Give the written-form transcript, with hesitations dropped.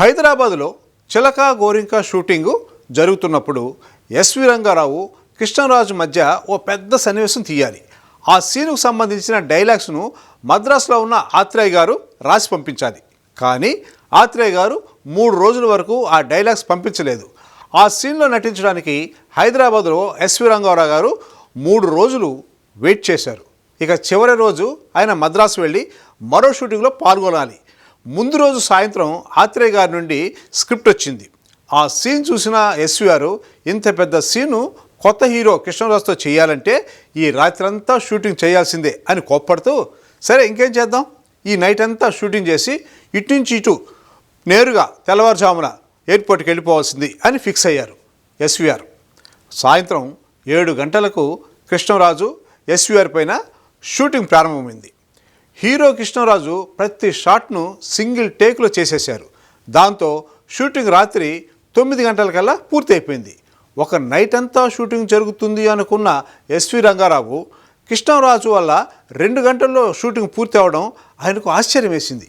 హైదరాబాదులో చిలక గోరింక షూటింగు జరుగుతున్నప్పుడు ఎస్వి రంగారావు కృష్ణరాజు మధ్య ఓ పెద్ద సన్నివేశం తీయాలి. ఆ సీనుకు సంబంధించిన డైలాగ్స్ను మద్రాసులో ఉన్న ఆత్రేయ గారు రాసి పంపించాలి. కానీ ఆత్రేయ గారు 3 రోజుల వరకు ఆ డైలాగ్స్ పంపించలేదు. ఆ సీన్లో నటించడానికి హైదరాబాదులో ఎస్వి రంగారావు గారు 3 రోజులు వెయిట్ చేశారు. ఇక చివరి రోజు ఆయన మద్రాసు వెళ్ళి మరో షూటింగ్లో పాల్గొనాలి. ముందు రోజు సాయంత్రం ఆత్రేయ గారి నుండి స్క్రిప్ట్ వచ్చింది. ఆ సీన్ చూసిన ఎస్వి గారు ఇంత పెద్ద సీను కొత్త హీరో కృష్ణరాజుతో చేయాలంటే ఈ రాత్రంతా షూటింగ్ చేయాల్సిందే అని కోప్పడుతూ, సరే ఇంకేం చేద్దాం, ఈ నైట్ అంతా షూటింగ్ చేసి ఇటు నుంచి ఇటు నేరుగా తెల్లవారుజామున ఎయిర్పోర్ట్కి వెళ్ళిపోవాల్సింది అని ఫిక్స్ అయ్యారు ఎస్విఆర్. సాయంత్రం 7 గంటలకు కృష్ణరాజు ఎస్విఆర్ పైన షూటింగ్ ప్రారంభమైంది. హీరో కృష్ణరాజు ప్రతి షాట్ను సింగిల్ టేక్లో చేసేశారు. దాంతో షూటింగ్ రాత్రి 9 గంటలకల్లా పూర్తి అయిపోయింది. ఒక నైట్ అంతా షూటింగ్ జరుగుతుంది అనుకున్న ఎస్వి రంగారావు కృష్ణరాజు వల్ల 2 గంటల్లో షూటింగ్ పూర్తి అవడం ఆయనకు ఆశ్చర్యం వేసింది.